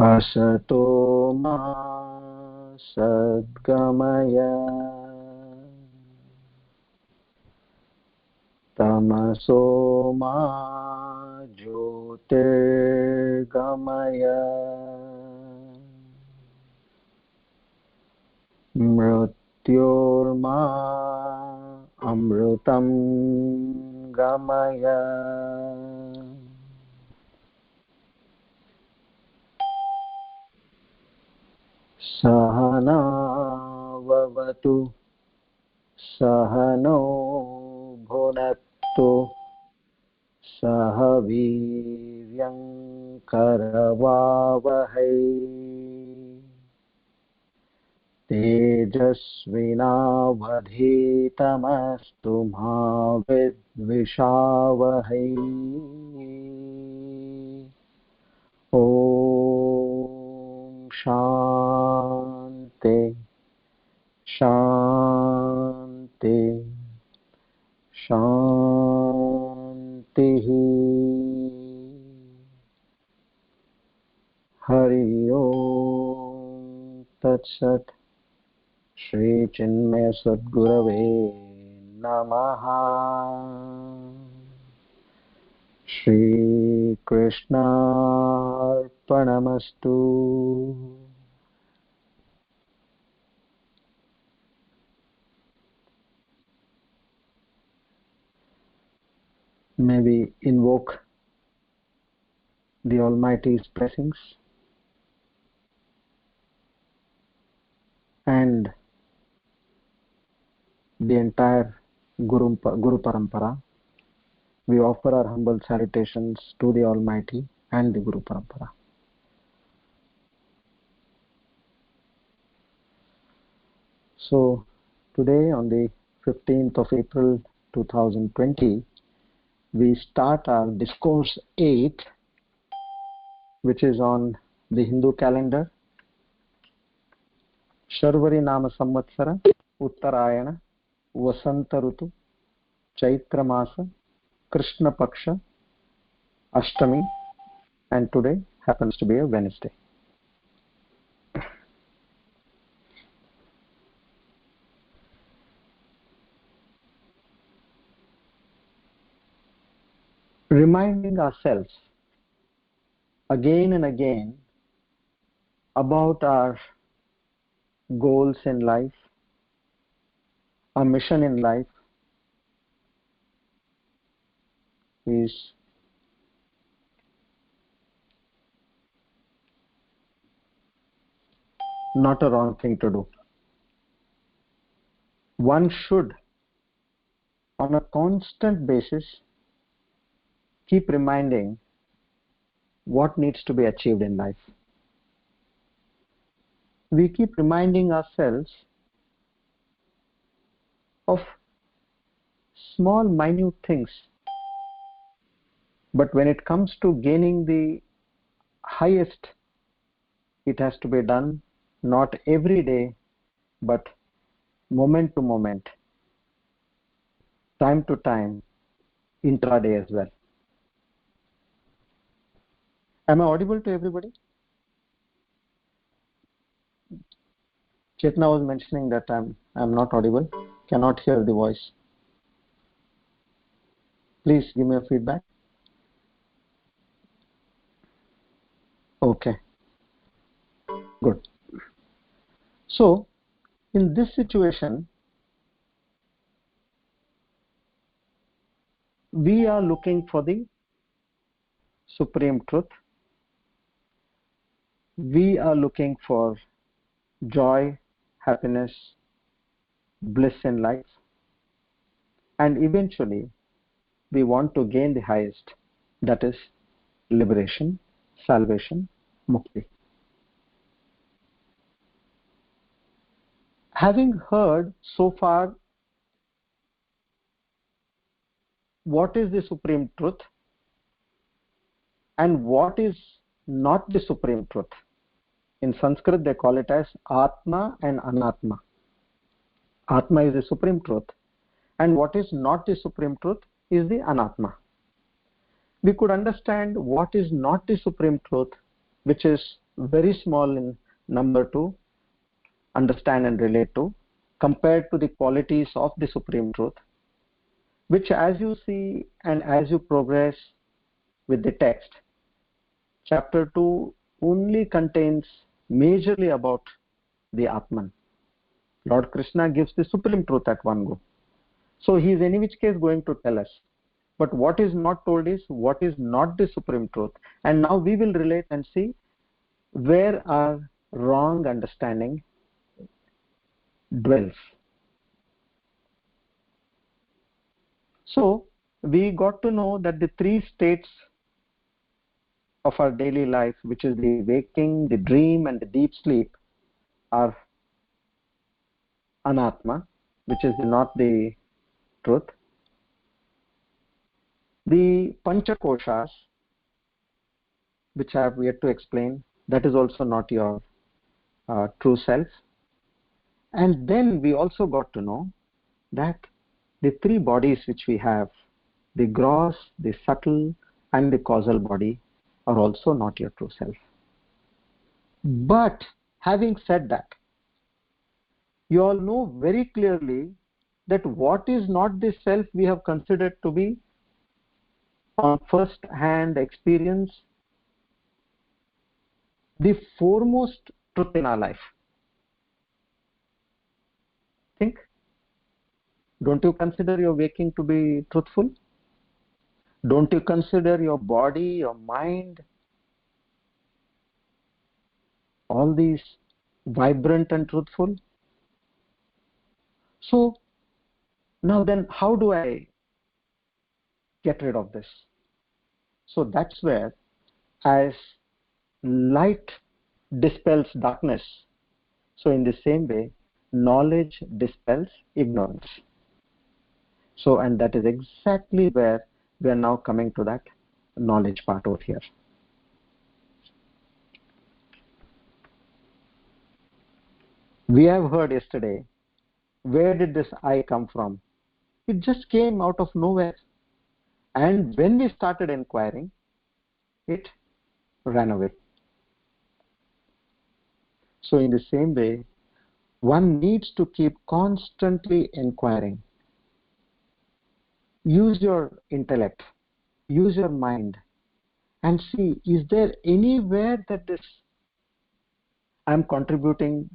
असतो मा सद्गमय तमसो मा ज्योतिर्गमय मृत्योर्मा अमृतं गमय सहनाववतु सहनो भुनक्तु सह वीर्यं करवावहै तेजस्विनावधीतमस्तु मा विद्विषावहै ॐ शान्ति शान्ति शान्तिः हरि ओम तत्सत् श्री चिन्मय सद्गुरवे नमः Shri कृष्णार्पणमस्तु May we invoke the Almighty's blessings and the entire Guru Parampara. We offer our humble salutations to the Almighty and the Guru Parampara. So today on the 15th of April 2020, we start our discourse 8, which is on the Hindu calendar, Sharvari Nama Samvatsara, Uttarayana, Vasanta Rutu, Chaitra Masa, Krishna Paksha, Ashtami, and today happens to be a Wednesday. Reminding ourselves again and again about our goals in life, our mission in life is not a wrong thing to do. One should, on a constant basis, keep reminding what needs to be achieved in life. We keep reminding ourselves of small, minute things. But when it comes to gaining the highest, it has to be done not every day, but moment to moment, time to time, intraday as well. Am I audible to everybody? Chetna was mentioning that I'm not audible, cannot hear the voice. Please give me a feedback. Okay, good. So, in this situation, we are looking for the supreme truth. We are looking for joy, happiness, bliss in life, and eventually we want to gain the highest, that is liberation, salvation, mukti. Having heard so far what is the supreme truth and what is not the supreme truth, in Sanskrit they call it as Atma and Anatma. Atma is the supreme truth, and what is not the supreme truth is the Anatma. We could understand what is not the supreme truth, which is very small in number to understand and relate to, compared to the qualities of the Supreme Truth, which as you see and as you progress with the text, chapter 2 only contains majorly about the Atman. Lord Krishna gives the Supreme Truth at one go. So he is in which case going to tell us. But what is not told is what is not the Supreme Truth. And now we will relate and see where our wrong understanding dwells. So we got to know that the three states of our daily life, which is the waking, the dream, and the deep sleep, are anatma, which is not the truth. The panchakoshas, which I have yet to explain, that is also not your true self. And then we also got to know that the three bodies which we have, the gross, the subtle, and the causal body, are also not your true self. But having said that, you all know very clearly that what is not the self we have considered to be on first hand experience the foremost truth in our life. Think. Don't you consider your waking to be truthful? Don't you consider your body, your mind, all these vibrant and truthful? So now then, how do I get rid of this? So that's where, as light dispels darkness, so in the same way, knowledge dispels ignorance. So, and that is exactly where we are now coming to that knowledge part over here. We have heard yesterday, where did this I come from? It just came out of nowhere. And when we started inquiring, it ran away. So in the same way, one needs to keep constantly inquiring. Use your intellect, use your mind, and see, is there anywhere that this I am contributing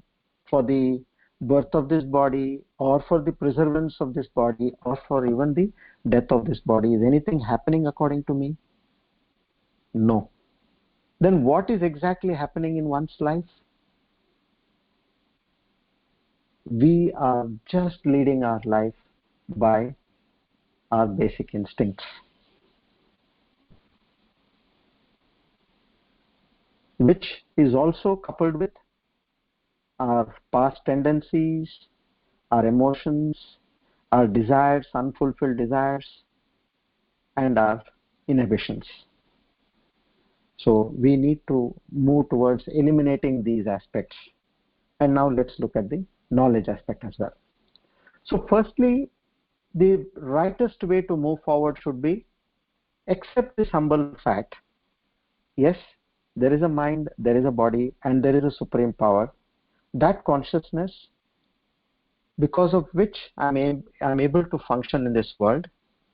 for the birth of this body, or for the preservance of this body, or for even the death of this body? Is anything happening according to me? No. Then what is exactly happening in one's life? We are just leading our life by our basic instincts, which is also coupled with our past tendencies, our emotions, our desires, unfulfilled desires, and our inhibitions. So we need to move towards eliminating these aspects. And now let's look at the knowledge aspect as well. So firstly, the rightest way to move forward should be accept this humble fact. Yes, there is a mind, there is a body, and there is a supreme power. That consciousness, because of which I'm able to function in this world,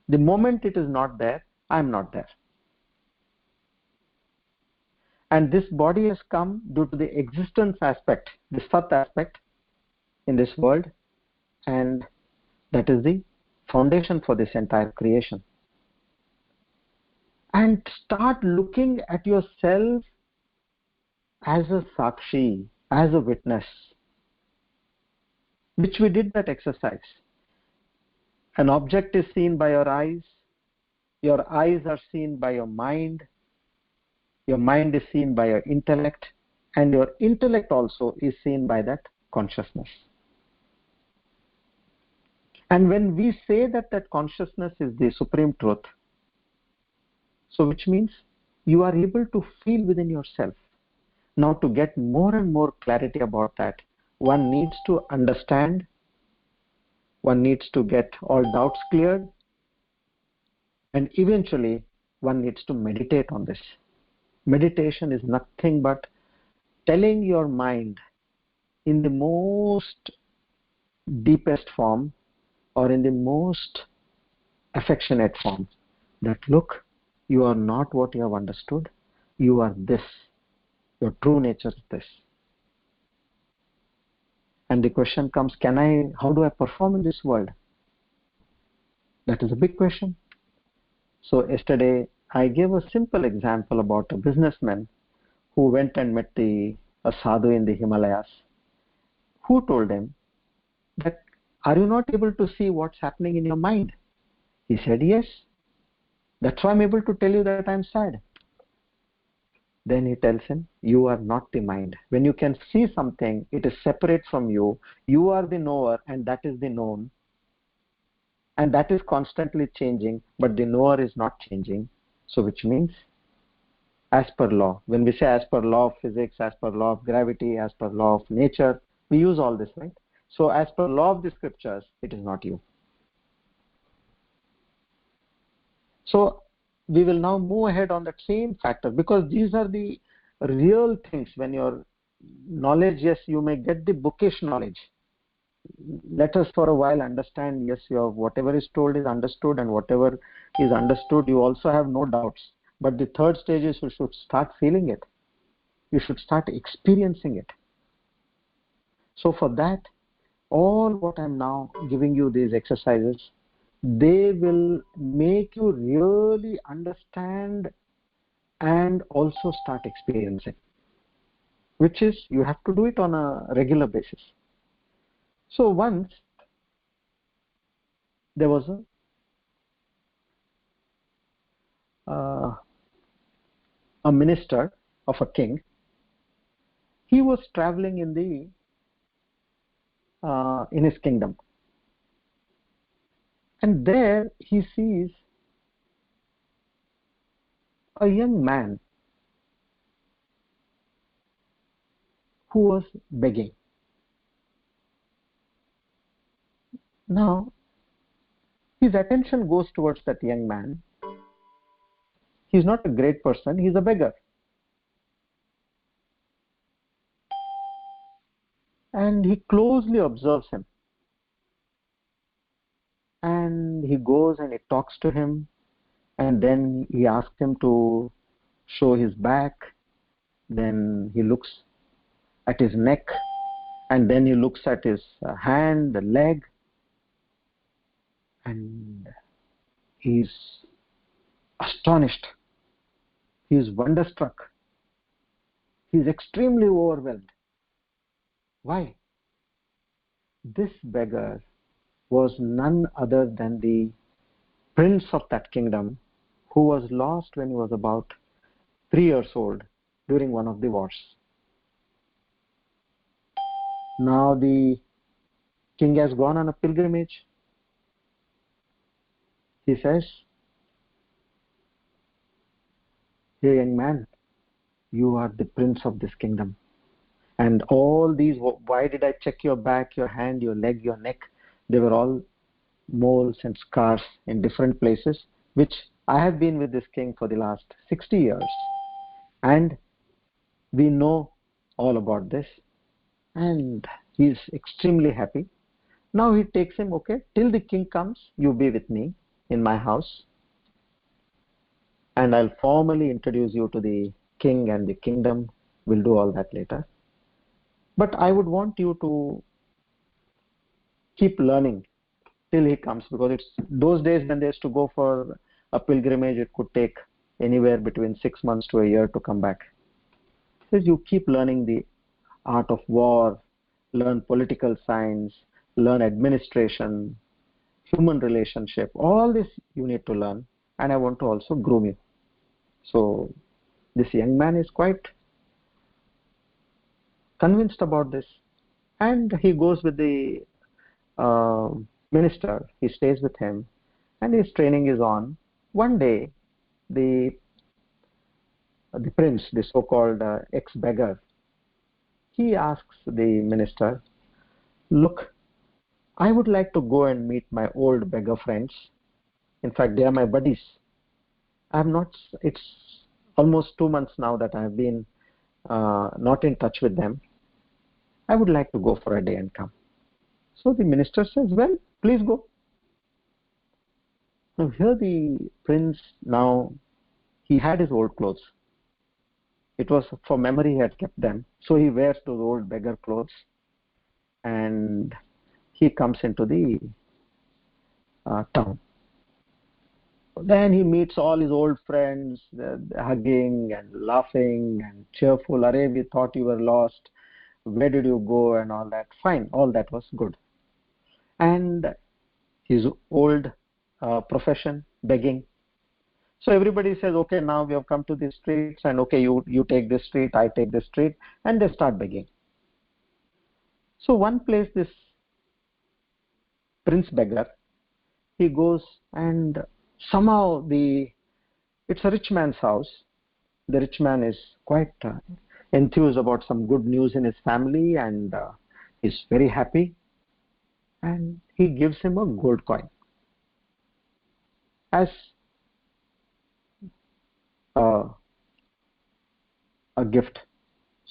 the moment it is not there, I'm not there. And this body has come due to the existence aspect, the Sat aspect in this world, and that is the foundation for this entire creation. And start looking at yourself as a Sakshi, as a witness, which we did that exercise. An object is seen by your eyes are seen by your mind is seen by your intellect, and your intellect also is seen by that consciousness. And when we say that that consciousness is the supreme truth, so which means you are able to feel within yourself. Now, to get more and more clarity about that, one needs to understand, one needs to get all doubts cleared, and eventually one needs to meditate on this. Meditation is nothing but telling your mind in the most deepest form or in the most affectionate form that, look, you are not what you have understood, you are this, your true nature is this. And the question comes, how do I perform in this world? That is a big question. So yesterday I gave a simple example about a businessman who went and met a sadhu in the Himalayas, who told him that, are you not able to see what's happening in your mind? He said, yes. That's why I'm able to tell you that I'm sad. Then he tells him, you are not the mind. When you can see something, it is separate from you. You are the knower and that is the known. And that is constantly changing, but the knower is not changing. So which means, as per law, when we say as per law of physics, as per law of gravity, as per law of nature, we use all this, right? So as per law of the scriptures, it is not you. So we will now move ahead on that same factor, because these are the real things. When your knowledge, yes, you may get the bookish knowledge. Let us for a while understand, yes, whatever is told is understood, and whatever is understood, you also have no doubts. But the third stage is you should start feeling it. You should start experiencing it. So for that, all what I'm now giving you, these exercises, they will make you really understand and also start experiencing, which is, you have to do it on a regular basis. So once there was a minister of a king. He was traveling in his kingdom, and there he sees a young man who was begging. Now his attention goes towards that young man. He's not a great person, he's a beggar. And he closely observes him. And he goes and he talks to him. And then he asks him to show his back. Then he looks at his neck. And then he looks at his hand, the leg. And he's astonished. He's wonderstruck. He's extremely overwhelmed. Why? This beggar was none other than the prince of that kingdom, who was lost when he was about 3 years old during one of the wars. Now the king has gone on a pilgrimage. He says, "Hey young man, you are the prince of this kingdom. And all these, why did I check your back, your hand, your leg, your neck? They were all moles and scars in different places, which I have been with this king for the last 60 years. And we know all about this." And he is extremely happy. Now he takes him, okay, till the king comes, you be with me in my house. And I'll formally introduce you to the king and the kingdom. We'll do all that later. But I would want you to keep learning till he comes, because it's those days when they used to go for a pilgrimage, it could take anywhere between 6 months to a year to come back. So you keep learning the art of war, learn political science, learn administration, human relationship, all this you need to learn, and I want to also groom you. So this young man is quite convinced about this, and he goes with the minister. He stays with him, and his training is on. One day, the prince, the so-called ex-beggar, he asks the minister, "Look, I would like to go and meet my old beggar friends. In fact, they are my buddies. It's almost 2 months now that I have been not in touch with them. I would like to go for a day and come. So the minister says, well, please go. Now here the prince, now he had his old clothes. It was for memory he had kept them. So he wears those old beggar clothes and he comes into the town. Then he meets all his old friends, hugging and laughing and cheerful. Arey, we thought you were lost. Where did you go and all that? Fine, all that was good. And his old profession, begging. So everybody says, okay, now we have come to the streets, and okay, you take this street, I take this street, and they start begging. So one place, this prince beggar, he goes, and somehow it's a rich man's house. The rich man is quite enthused about some good news in his family, and he's very happy, and he gives him a gold coin as a gift.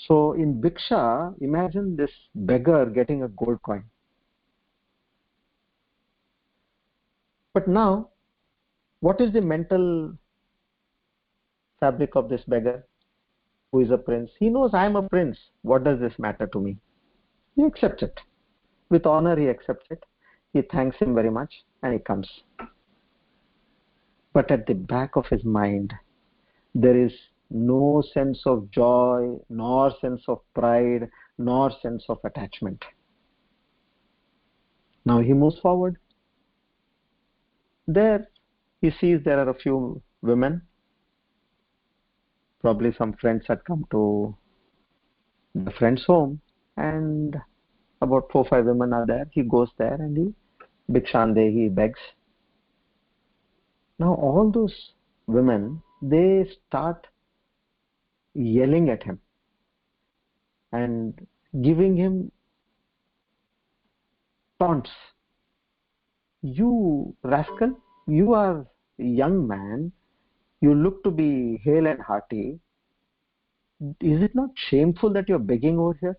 So in Bhiksha, imagine this beggar getting a gold coin. But now, what is the mental fabric of this beggar who is a prince? He knows, I am a prince. What does this matter to me? He accepts it. With honor, he accepts it. He thanks him very much and he comes. But at the back of his mind, there is no sense of joy, nor sense of pride, nor sense of attachment. Now he moves forward. There he sees there are a few women. Probably some friends had come to the friend's home, and about 4 or 5 women are there. He goes there and he bhikshande, he begs. Now all those women, they start yelling at him and giving him taunts. You rascal, you are a young man, you look to be hale and hearty. Is it not shameful that you're begging over here?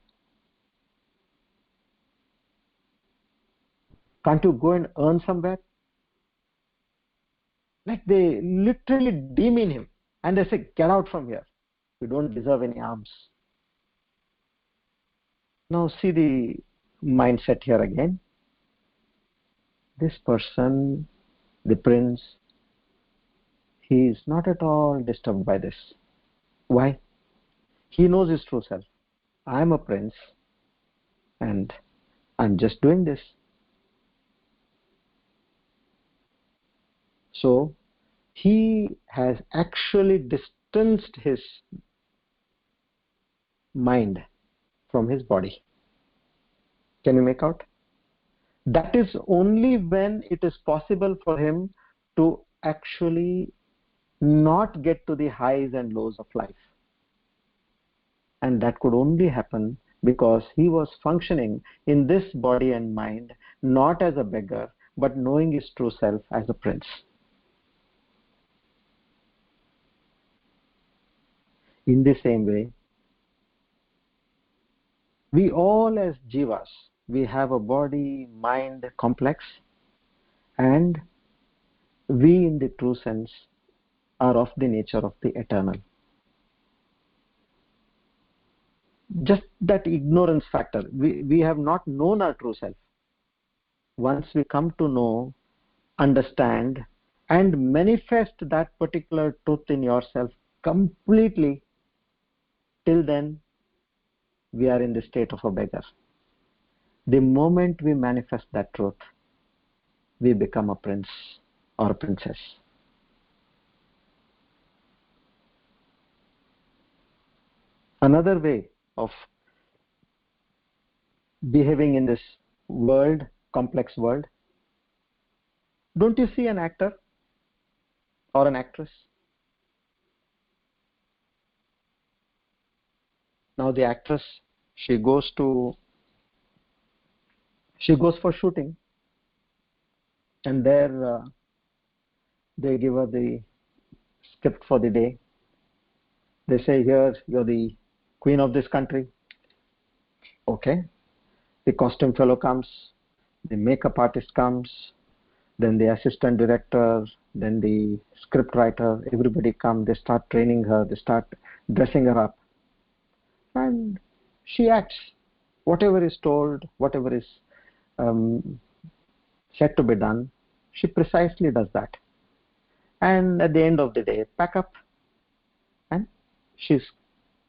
Can't you go and earn somewhere? Like they literally demean him and they say, get out from here. You don't deserve any alms. Now see the mindset here again. This person, the prince, he is not at all disturbed by this. Why? He knows his true self. I am a prince and I'm just doing this. So he has actually distanced his mind from his body. Can you make out? That is only when it is possible for him to actually not get to the highs and lows of life. And that could only happen because he was functioning in this body and mind, not as a beggar, but knowing his true self as a prince. In the same way, we all as jivas, we have a body, mind complex, and we in the true sense are of the nature of the eternal. Just that ignorance factor, we have not known our true self. Once we come to know, understand, and manifest that particular truth in yourself completely, till then we are in the state of a beggar. The moment we manifest that truth, we become a prince or a princess. Another way of behaving in this world, complex world, don't you see an actor or an actress? Now the actress, she goes for shooting, and there they give her the script for the day. They say, here you're the queen of this country. Okay. The costume fellow comes, the makeup artist comes, then the assistant director, then the script writer, everybody come, they start training her, they start dressing her up. And she acts. Whatever is told, whatever is said to be done, she precisely does that. And at the end of the day, pack up and she's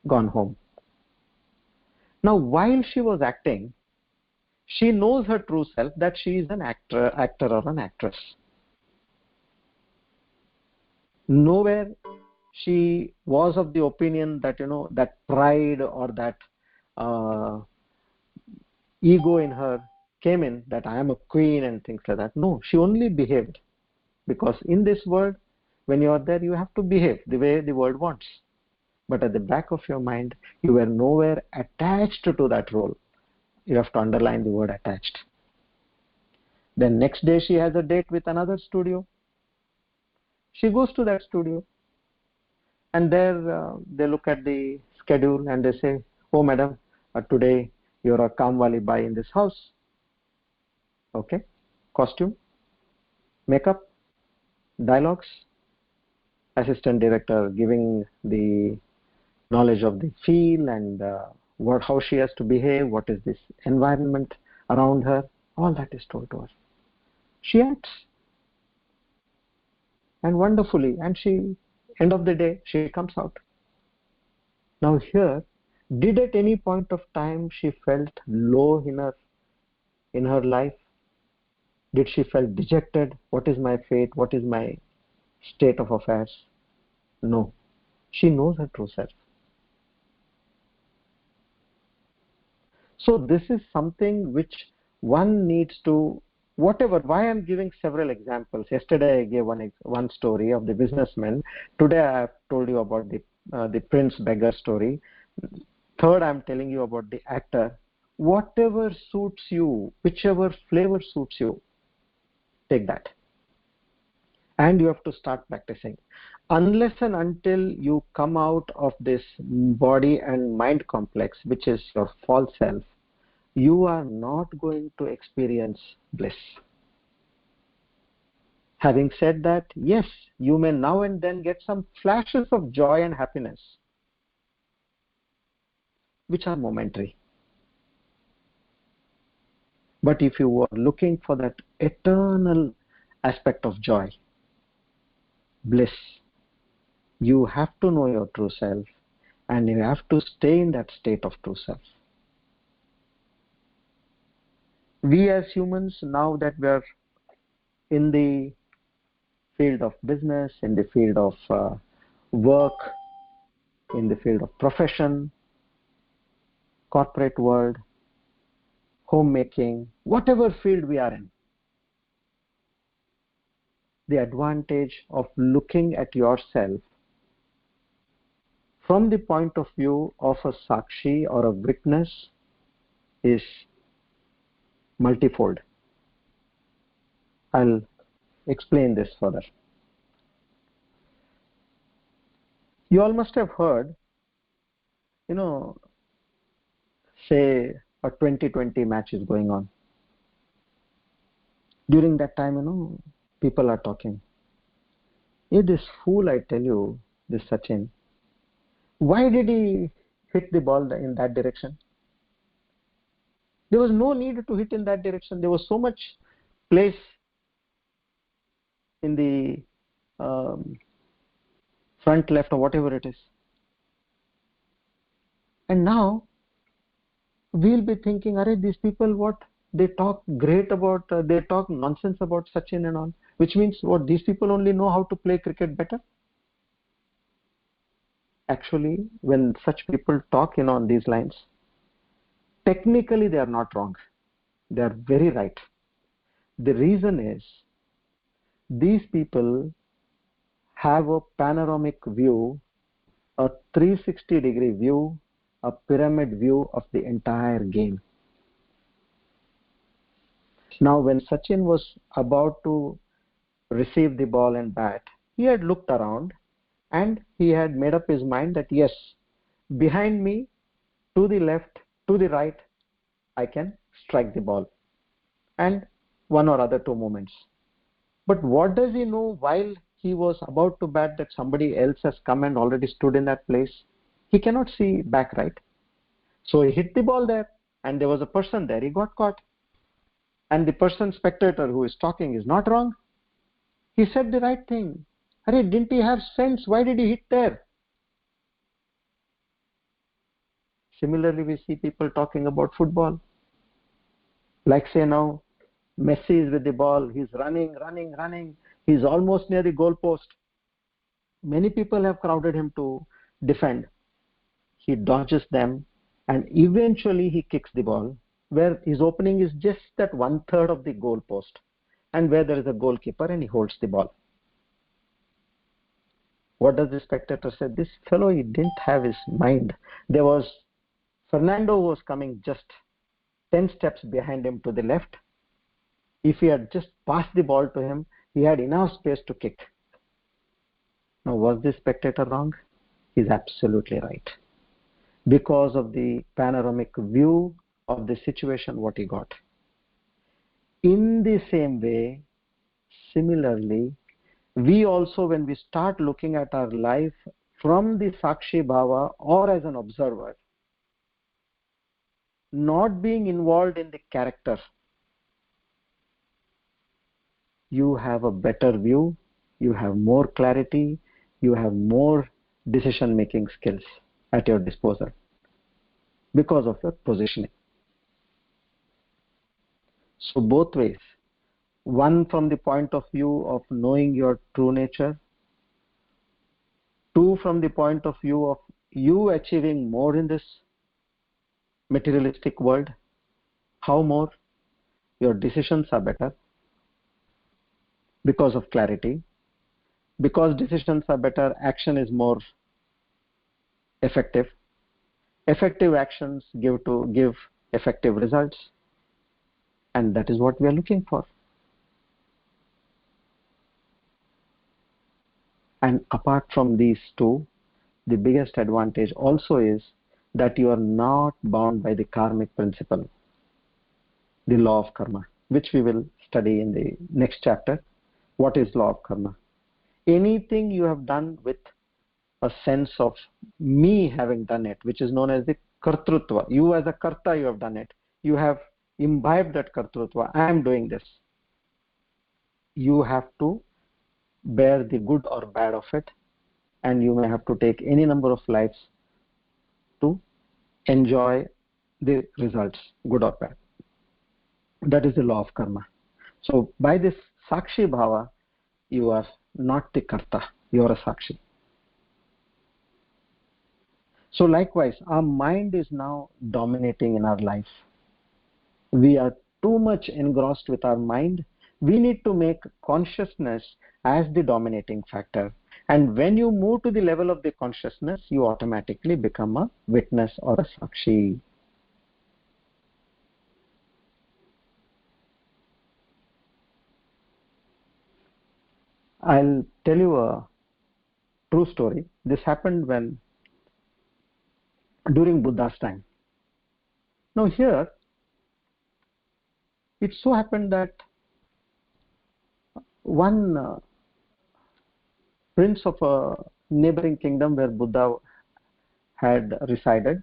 gone home. Now, while she was acting, she knows her true self, that she is an actor or an actress. Nowhere she was of the opinion that, that pride or that ego in her came in, that I am a queen and things like that. No, she only behaved. Because in this world, when you are there, you have to behave the way the world wants. But at the back of your mind, you were nowhere attached to that role. You have to underline the word attached. Then next day she has a date with another studio. She goes to that studio. And there they look at the schedule and they say, oh madam, today you're a Kamwali Bai in this house. Okay. Costume, makeup, dialogues, assistant director giving the knowledge of the feel and how she has to behave, what is this environment around her, all that is told to her. She acts. And wonderfully, and she, end of the day, she comes out. Now here, did at any point of time she felt low in her life? Did she felt dejected? What is my fate? What is my state of affairs? No. She knows her true self. So this is something which one needs to, why I'm giving several examples. Yesterday I gave one story of the businessman. Today I have told you about the prince beggar story. Third, I'm telling you about the actor. Whatever suits you, whichever flavor suits you, take that. And you have to start practicing. Unless and until you come out of this body and mind complex, which is your false self, you are not going to experience bliss. Having said that, yes, you may now and then get some flashes of joy and happiness, which are momentary. But if you are looking for that eternal aspect of joy, bliss, you have to know your true self and you have to stay in that state of true self. We as humans, now that we are in the field of business, in the field of work, in the field of profession, corporate world, homemaking, whatever field we are in, the advantage of looking at yourself from the point of view of a sakshi or a witness is multifold. I'll explain this further. You all must have heard, say a 2020 match is going on. During that time, people are talking. Hey, this fool, I tell you, this Sachin, why did he hit the ball in that direction? There was no need to hit in that direction. There was so much place in the front left or whatever it is. And now we'll be thinking, arey, these people, what? They talk great about, they talk nonsense about Sachin and all. Which means what? These people only know how to play cricket better? Actually, when such people talk on these lines, technically they are not wrong. They are very right. The reason is, these people have a panoramic view, a 360-degree view, a pyramid view of the entire game. Now, when Sachin was about to receive the ball and bat, he had looked around and he had made up his mind that yes, behind me to the left, to the right, I can strike the ball, and one or other two movements. But what does he know while he was about to bat that somebody else has come and already stood in that place? He cannot see back, right? So he hit the ball there, and there was a person there. He got caught. And the person, spectator who is talking, is not wrong. He said the right thing. Arey, didn't he have sense? Why did he hit there? Similarly, we see people talking about football. Like say now, Messi is with the ball. He's running. He's almost near the goal post. Many people have crowded him to defend. He dodges them, and eventually he kicks the ball, where his opening is just that 1/3 of the goal post, and where there is a goalkeeper, and he holds the ball. What does the spectator say? This fellow, he didn't have his mind. There was Fernando who was coming just 10 steps behind him to the left. If he had just passed the ball to him, he had enough space to kick. Now, was the spectator wrong? He's absolutely right. Because of the panoramic view of the situation, what he got. In the same way, similarly, we also, when we start looking at our life from the Sakshi Bhava or as an observer, not being involved in the character, you have a better view, you have more clarity, you have more decision-making skills at your disposal because of your positioning. So both ways, one from the point of view of knowing your true nature, two from the point of view of you achieving more in this materialistic world. How more? Your decisions are better because of clarity. Because decisions are better, action is more effective. Effective actions give effective results, and that is what we are looking for. And apart from these two, the biggest advantage also is that you are not bound by the karmic principle, the law of karma, which we will study in the next chapter. What is law of karma? Anything you have done with a sense of me having done it, which is known as the kartrutva. You as a karta, you have done it. You have imbibed that kartrutva. I am doing this. You have to bear the good or bad of it, and you may have to take any number of lives to enjoy the results, good or bad. That is the law of karma. So by this Sakshi Bhava, you are not the karta, you are a Sakshi. So likewise, our mind is now dominating in our life. We are too much engrossed with our mind. We need to make consciousness as the dominating factor. And when you move to the level of the consciousness, you automatically become a witness or a Sakshi. I'll tell you a true story. This happened during Buddha's time. Now here, it so happened that one prince of a neighboring kingdom where Buddha had resided,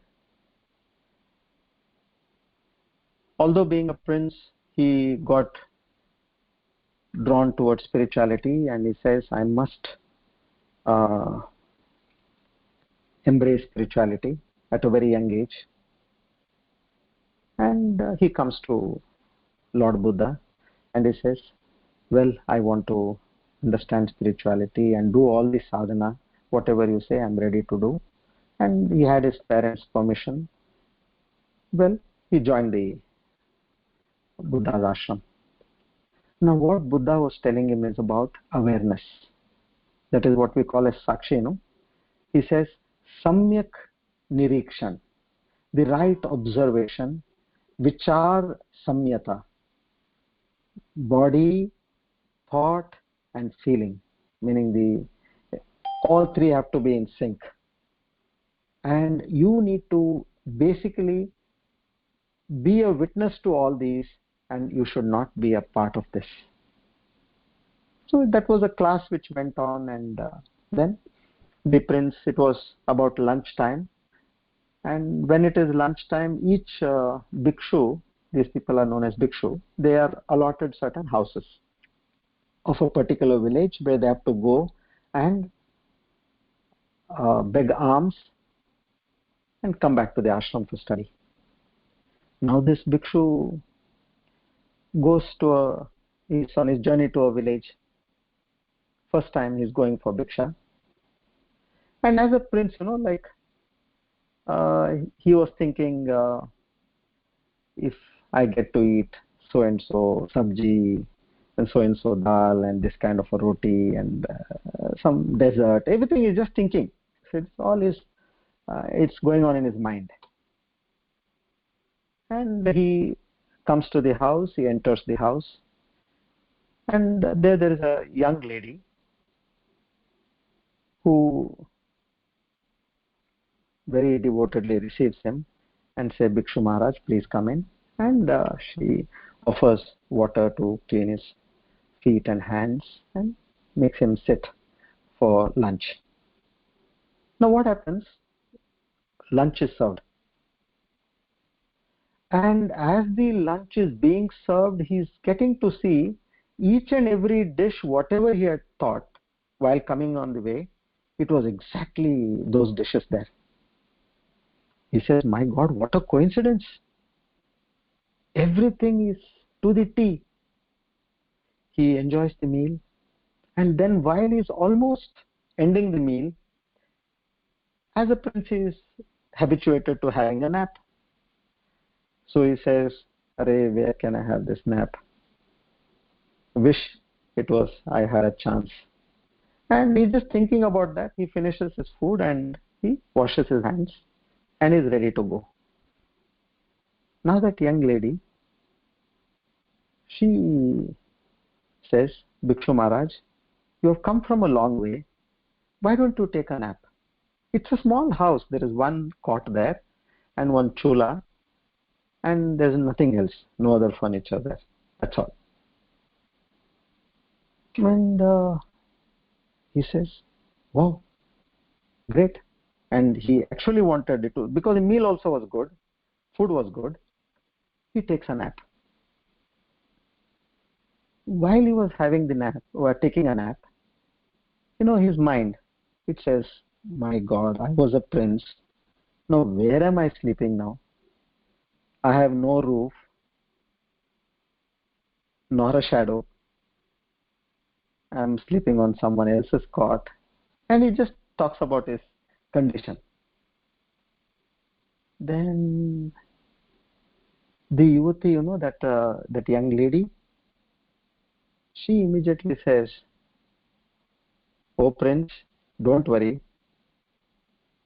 although being a prince, he got drawn towards spirituality, and he says, I must embrace spirituality at a very young age. And he comes to Lord Buddha and he says, well, I want to understand spirituality and do all the sadhana, whatever you say, I'm ready to do. And he had his parents' permission. Well, he joined the Buddha's ashram. Now what Buddha was telling him is about awareness. That is what we call as Sakshi, no? He says, Samyak Nirikshan, the right observation, Vichar Samyata, body, thought and feeling, meaning all three have to be in sync. And you need to basically be a witness to all these, and you should not be a part of this. So that was a class which went on, and then the prince, it was about lunchtime, and when it is lunchtime, each bhikshu, these people are known as bhikshu, they are allotted certain houses of a particular village where they have to go and beg alms and come back to the ashram for study. Now this bhikshu goes to he's on his journey to a village. First time he's going for bhiksha. And as a prince, like he was thinking, if I get to eat so and so sabji and so dal and this kind of a roti and some dessert, everything is just thinking. So it's all it's going on in his mind. And he comes to the house, he enters the house, and there is a young lady who very devotedly receives him and says, Bhikshu Maharaj, please come in. And she offers water to clean his feet and hands and makes him sit for lunch. Now what happens? Lunch is served. And as the lunch is being served, he's getting to see each and every dish, whatever he had thought while coming on the way, it was exactly those dishes there. He says, my God, what a coincidence. Everything is to the T. He enjoys the meal. And then while he's almost ending the meal, as a prince, he is habituated to having a nap. So he says, Arey, where can I have this nap? Wish it was I had a chance. And he's just thinking about that. He finishes his food and he washes his hands and is ready to go. Now that young lady, she says, Bhikshu Maharaj, you have come from a long way. Why don't you take a nap? It's a small house. There is one cot there and one chula, and there's nothing else, no other furniture there. That's all. And he says, wow, great. And he actually wanted it to, because the meal also was good, food was good. He takes a nap. While he was having the nap, or taking a nap, his mind, it says, my God, I was a prince. Now where am I sleeping now? I have no roof, nor a shadow. I'm sleeping on someone else's cot. And he just talks about his condition. Then the yuvati, that young lady, she immediately says, oh prince, don't worry.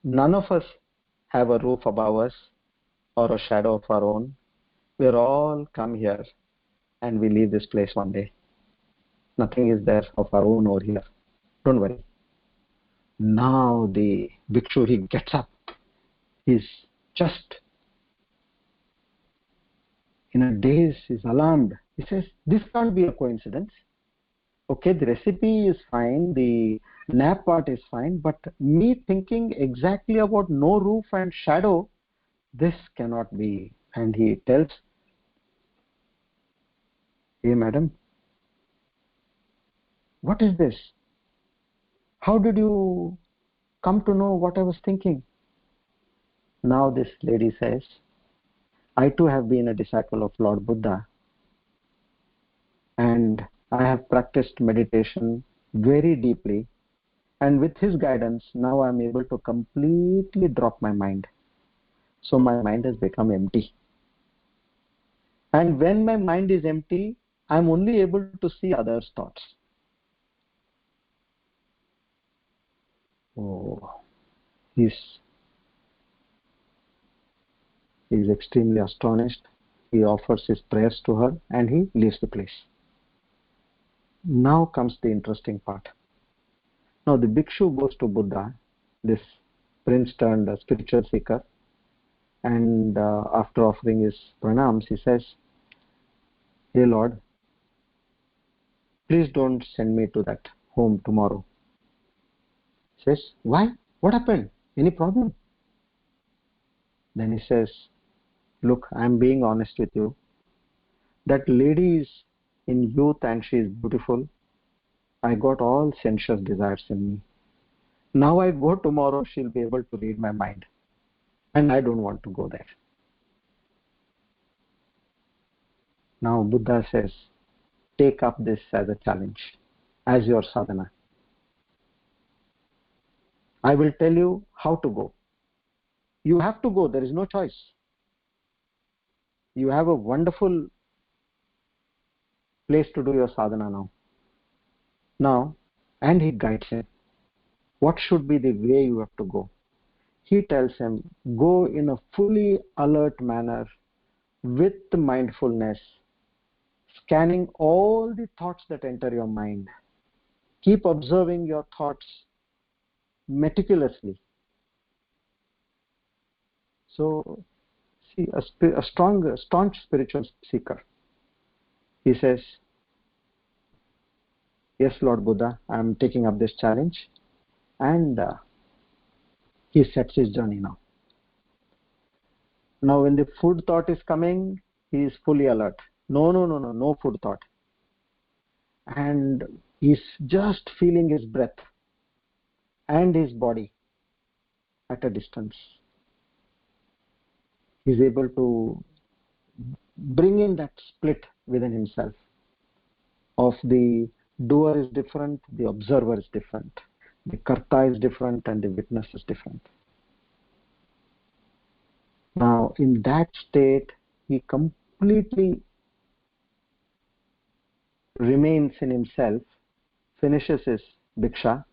None of us have a roof above us or a shadow of our own. We're all come here and we leave this place one day. Nothing is there of our own over here. Don't worry. Now the bhikshu, he gets up. He's just in a daze, he's alarmed. He says, this can't be a coincidence. Okay, the recipe is fine, the nap part is fine, but me thinking exactly about no roof and shadow, this cannot be. And he tells, hey madam, what is this? How did you come to know what I was thinking? Now this lady says, I too have been a disciple of Lord Buddha, and I have practiced meditation very deeply, and with his guidance now I am able to completely drop my mind. So my mind has become empty. And when my mind is empty, I am only able to see others' thoughts. Oh, he's extremely astonished. He offers his prayers to her and he leaves the place. Now comes the interesting part. Now the bhikshu goes to Buddha, this prince turned a spiritual seeker, And after offering his pranams, he says, "Hey Lord, please don't send me to that home tomorrow." He says, "Why? What happened? Any problem?" Then he says, "Look, I'm being honest with you. That lady is in youth and she is beautiful. I got all sensuous desires in me. Now I go tomorrow, she'll be able to read my mind. And I don't want to go there." Now Buddha says, take up this as a challenge, as your sadhana. I will tell you how to go. You have to go, there is no choice. You have a wonderful place to do your sadhana now. And he guides him. What should be the way you have to go? He tells him, go in a fully alert manner with mindfulness, scanning all the thoughts that enter your mind. Keep observing your thoughts meticulously. So, see, a staunch spiritual seeker, he says, yes, Lord Buddha, I am taking up this challenge. And he sets his journey now. Now, when the food thought is coming, he is fully alert. No food thought. And he's just feeling his breath and his body at a distance. He's able to bring in that split within himself of the doer is different, the observer is different, the karta is different, and the witness is different. Now, in that state, he completely remains in himself, finishes his bhiksha,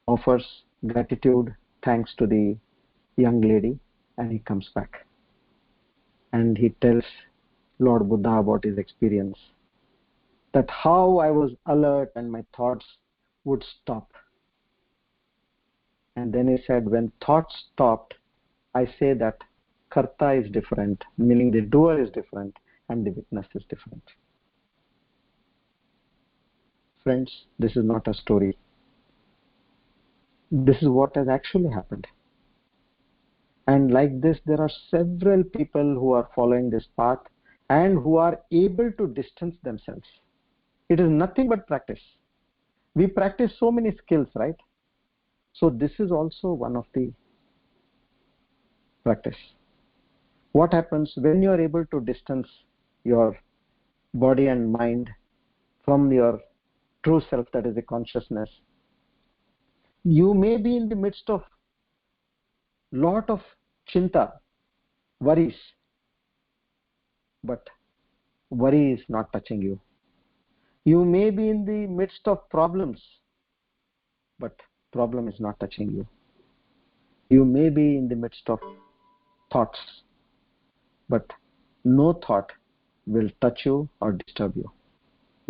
offers gratitude, thanks to the young lady, and he comes back. And he tells Lord Buddha about his experience, that how I was alert and my thoughts would stop. And then he said, when thoughts stopped, I say that karta is different, meaning the doer is different and the witness is different. Friends, this is not a story. This is what has actually happened. And like this, there are several people who are following this path and who are able to distance themselves. It is nothing but practice. We practice so many skills, right? So this is also one of the practice. What happens when you are able to distance your body and mind from your true self, that is the consciousness? You may be in the midst of lot of chinta, worries, but worry is not touching you. You may be in the midst of problems, but problem is not touching you. You may be in the midst of thoughts, but no thought will touch you or disturb you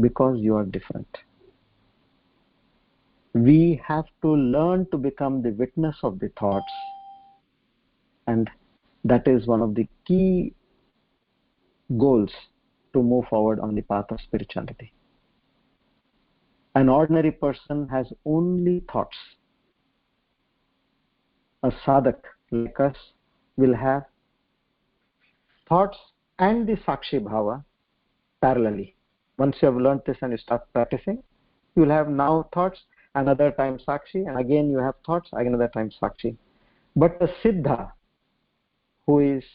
because you are different. We have to learn to become the witness of the thoughts, and that is one of the key goals to move forward on the path of spirituality. An ordinary person has only thoughts. A sadhak like us will have thoughts and the sakshi bhava parallelly. Once you have learned this and you start practicing, you will have now thoughts, another time sakshi, and again you have thoughts, another time sakshi. But the siddha, who is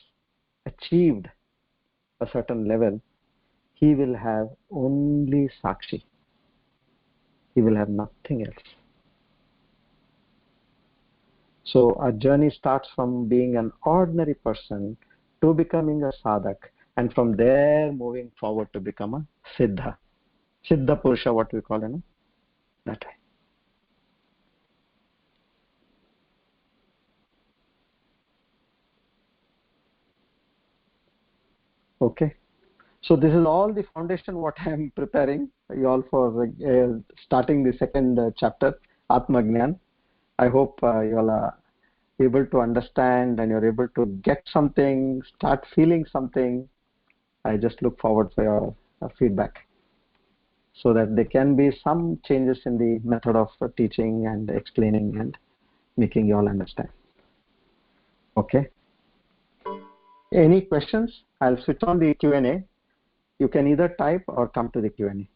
achieved a certain level, he will have only sakshi. He will have nothing else. So our journey starts from being an ordinary person to becoming a sadhak, and from there moving forward to become a siddha. Siddha Purusha, what we call it, that way. Okay. So this is all the foundation what I am preparing you all for starting the second chapter, Atma Gnan. I hope you all able to understand and you're able to get something, start feeling something, I just look forward for your feedback, so that there can be some changes in the method of teaching and explaining and making you all understand. Okay. Any questions? I'll switch on the Q&A. You can either type or come to the Q&A.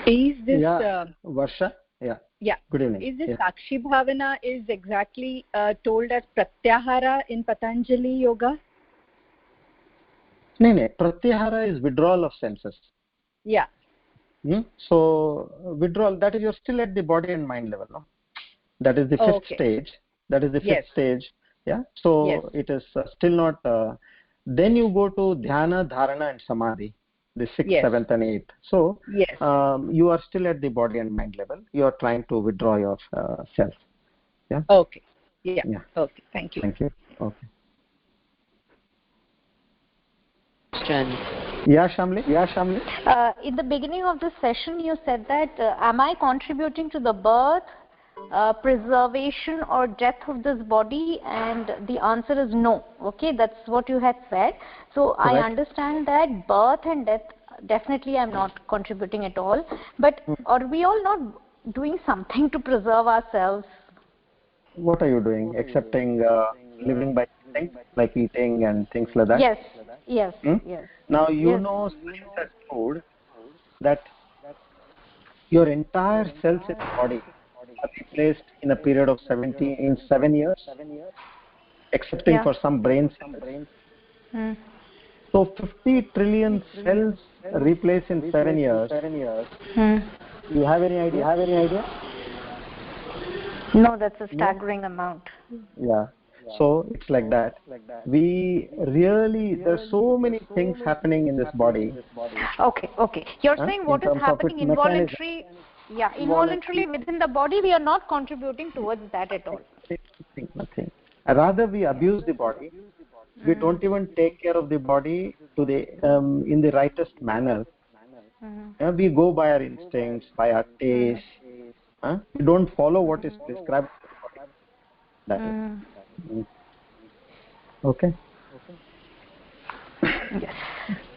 Is this Varsha? Yeah. Good evening. Is this Sakshi Bhavana is exactly told as Pratyahara in Patanjali Yoga? No. Pratyahara is withdrawal of senses. Yeah. So withdrawal, that is, you're still at the body and mind level, no? That is the fifth stage. That is the fifth stage. Yeah. So it is still not. Then you go to dhyana, dharana, and samadhi, the sixth, seventh, and eighth. So you are still at the body and mind level. You are trying to withdraw yourself. Yeah. Okay. Yeah. Okay. Thank you. Thank you. Okay. Yeah, Shamli. In the beginning of the session, you said that am I contributing to the birth, preservation, or death of this body? And the answer is no. Okay, that's what you had said. So correct. I understand that birth and death, definitely I'm not contributing at all. But are we all not doing something to preserve ourselves? What are you doing? Accepting living by things like eating and things like that? Yes. Now you know science has proved that your entire cells in the body are replaced in a period of 7 years, excepting for some brain cells. So 50 trillion cells replaced in 7 years. Do you have any idea? No, that's a staggering amount. Yeah. So it's like that. We really, there's so many things happening in this body. Okay. You're saying what is happening involuntarily? Yeah, involuntarily within the body, we are not contributing towards that at all. Nothing. Rather, we abuse the body. We don't even take care of the body to the in the rightest manner. We go by our instincts, by our taste. We don't follow what is prescribed. That is. Okay. Yes.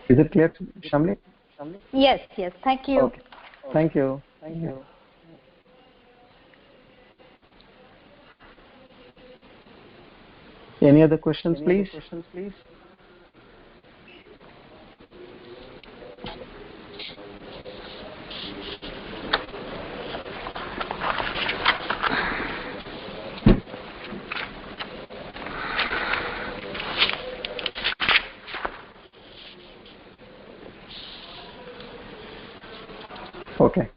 Is it clear, Shamli? Yes. Thank you. Okay. Thank you. Any other questions, please? Okay.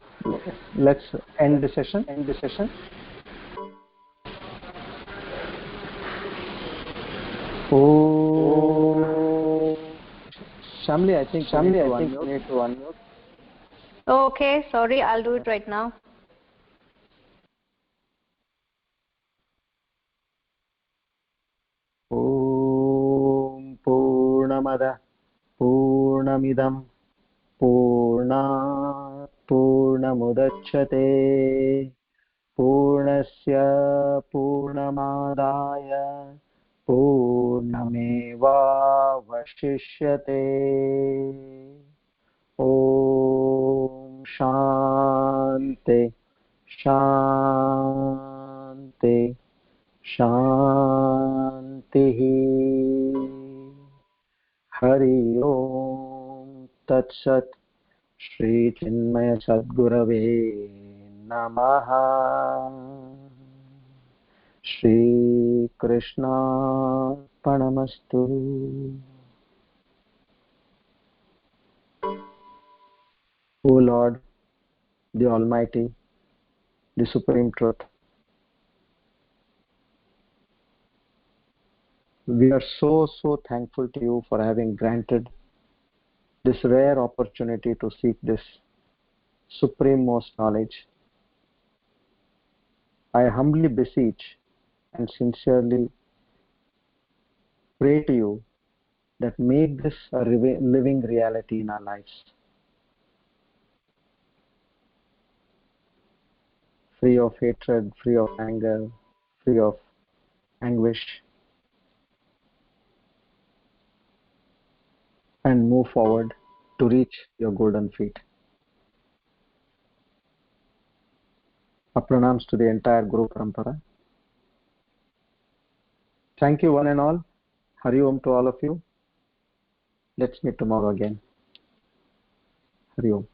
Let's end the session. Oh, Shamli, I think you need to unmute. Okay, sorry, I'll do it right now. Om Purnamada Purnamidam Purnat Purnamudachyate Purnasya Purnamadaya Purnamevavashishyate. Om Shanti Hari Om Tat Sat. Shri Chinmaya Sadgurave Namaha. Shri Krishna Panamastu. O Lord, the Almighty, the Supreme Truth, we are so thankful to you for having granted this rare opportunity to seek this supreme-most knowledge. I humbly beseech and sincerely pray to you that make this a living reality in our lives. Free of hatred, free of anger, free of anguish, and move forward to reach your golden feet. Our pranams to the entire Guru Parampara. Thank you one and all. Hari Om to all of you. Let's meet tomorrow again. Hari Om.